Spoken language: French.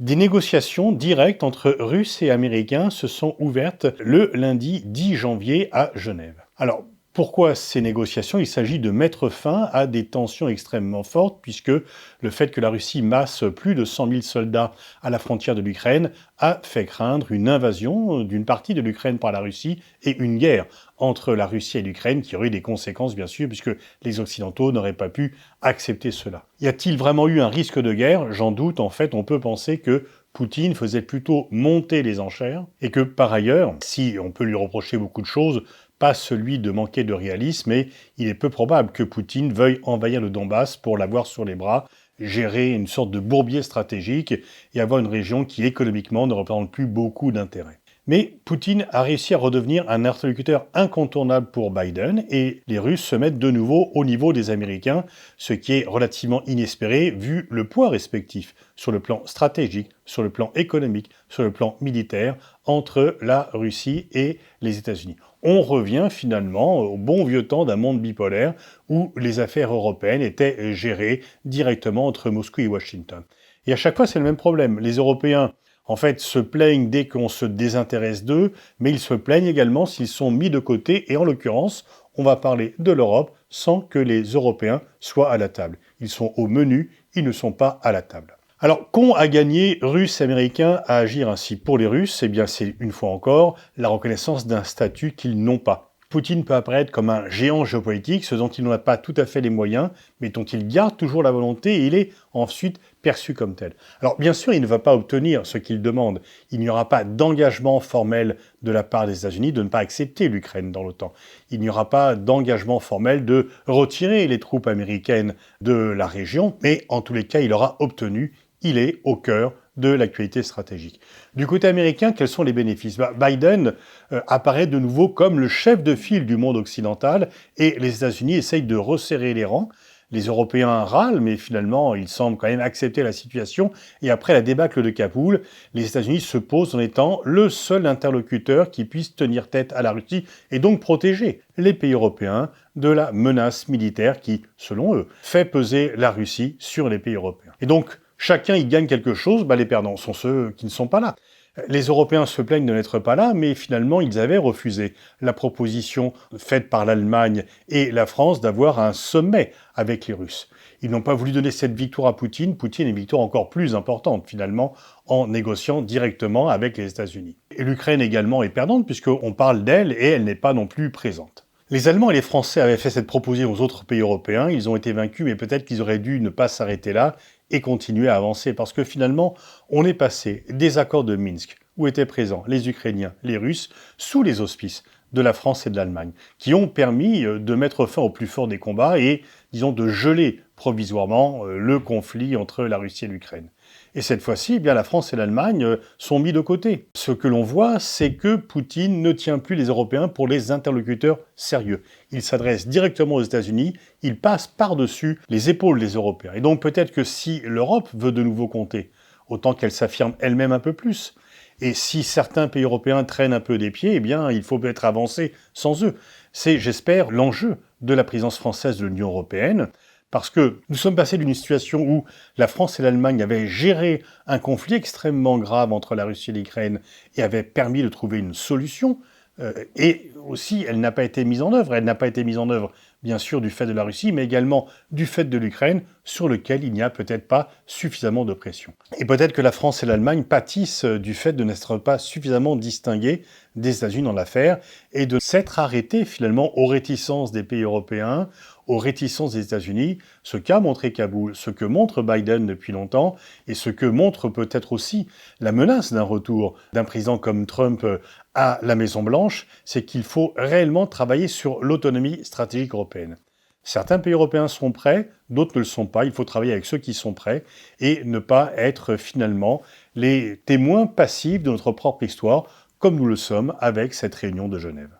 Des négociations directes entre Russes et Américains se sont ouvertes le lundi 10 janvier à Genève. Alors, pourquoi ces négociations? Il s'agit de mettre fin à des tensions extrêmement fortes, puisque le fait que la Russie masse plus de 100 000 soldats à la frontière de l'Ukraine a fait craindre une invasion d'une partie de l'Ukraine par la Russie et une guerre entre la Russie et l'Ukraine qui aurait eu des conséquences, bien sûr, puisque les Occidentaux n'auraient pas pu accepter cela. Y a-t-il vraiment eu un risque de guerre? J'en doute. En fait, on peut penser que Poutine faisait plutôt monter les enchères et que, par ailleurs, si on peut lui reprocher beaucoup de choses, pas celui de manquer de réalisme, mais il est peu probable que Poutine veuille envahir le Donbass pour l'avoir sur les bras, gérer une sorte de bourbier stratégique et avoir une région qui économiquement ne représente plus beaucoup d'intérêt. Mais Poutine a réussi à redevenir un interlocuteur incontournable pour Biden et les Russes se mettent de nouveau au niveau des Américains, ce qui est relativement inespéré vu le poids respectif sur le plan stratégique, sur le plan économique, sur le plan militaire entre la Russie et les États-Unis. On revient finalement au bon vieux temps d'un monde bipolaire où les affaires européennes étaient gérées directement entre Moscou et Washington. Et à chaque fois, c'est le même problème. Les Européens en fait, se plaignent dès qu'on se désintéresse d'eux, mais ils se plaignent également s'ils sont mis de côté, et en l'occurrence, on va parler de l'Europe sans que les Européens soient à la table. Ils sont au menu, ils ne sont pas à la table. Alors, qu'ont à gagner Russes et Américains à agir ainsi? Pour les Russes, eh bien, c'est une fois encore la reconnaissance d'un statut qu'ils n'ont pas. Poutine peut apparaître comme un géant géopolitique, ce dont il n'a pas tout à fait les moyens, mais dont il garde toujours la volonté et il est ensuite perçu comme tel. Alors bien sûr, il ne va pas obtenir ce qu'il demande. Il n'y aura pas d'engagement formel de la part des États-Unis de ne pas accepter l'Ukraine dans l'OTAN. Il n'y aura pas d'engagement formel de retirer les troupes américaines de la région, mais en tous les cas, il aura obtenu, il est au cœur de l'actualité stratégique. Du côté américain, quels sont les bénéfices? Biden apparaît de nouveau comme le chef de file du monde occidental et les États-Unis essayent de resserrer les rangs. Les Européens râlent, mais finalement, ils semblent quand même accepter la situation. Et après la débâcle de Kaboul, les États-Unis se posent en étant le seul interlocuteur qui puisse tenir tête à la Russie et donc protéger les pays européens de la menace militaire qui, selon eux, fait peser la Russie sur les pays européens. Et donc, chacun y gagne quelque chose, les perdants sont ceux qui ne sont pas là. Les Européens se plaignent de n'être pas là, mais finalement, ils avaient refusé la proposition faite par l'Allemagne et la France d'avoir un sommet avec les Russes. Ils n'ont pas voulu donner cette victoire à Poutine. Poutine a une victoire encore plus importante, finalement, en négociant directement avec les États-Unis. Et l'Ukraine également est perdante, puisqu'on parle d'elle et elle n'est pas non plus présente. Les Allemands et les Français avaient fait cette proposition aux autres pays européens, ils ont été vaincus, mais peut-être qu'ils auraient dû ne pas s'arrêter là et continuer à avancer, parce que finalement, on est passé des accords de Minsk, où étaient présents les Ukrainiens, les Russes, sous les auspices de la France et de l'Allemagne, qui ont permis de mettre fin au plus fort des combats et, disons, de geler provisoirement le conflit entre la Russie et l'Ukraine. Et cette fois-ci, eh bien, la France et l'Allemagne sont mis de côté. Ce que l'on voit, c'est que Poutine ne tient plus les Européens pour les interlocuteurs sérieux. Il s'adresse directement aux États-Unis, il passe par-dessus les épaules des Européens. Et donc peut-être que si l'Europe veut de nouveau compter, autant qu'elle s'affirme elle-même un peu plus. Et si certains pays européens traînent un peu des pieds, eh bien, il faut peut-être avancer sans eux. C'est, j'espère, l'enjeu de la présidence française de l'Union européenne. Parce que nous sommes passés d'une situation où la France et l'Allemagne avaient géré un conflit extrêmement grave entre la Russie et l'Ukraine et avaient permis de trouver une solution. Et aussi, elle n'a pas été mise en œuvre. Elle n'a pas été mise en œuvre, bien sûr, du fait de la Russie, mais également du fait de l'Ukraine, sur lequel il n'y a peut-être pas suffisamment de pression. Et peut-être que la France et l'Allemagne pâtissent du fait de n'être pas suffisamment distingués des États-Unis dans l'affaire et de s'être arrêtés finalement aux réticences des pays européens, aux réticences des États-Unis, ce qu'a montré Kaboul, ce que montre Biden depuis longtemps, et ce que montre peut-être aussi la menace d'un retour d'un président comme Trump à la Maison-Blanche, c'est qu'il faut réellement travailler sur l'autonomie stratégique européenne. Certains pays européens sont prêts, d'autres ne le sont pas. Il faut travailler avec ceux qui sont prêts et ne pas être finalement les témoins passifs de notre propre histoire, comme nous le sommes avec cette réunion de Genève.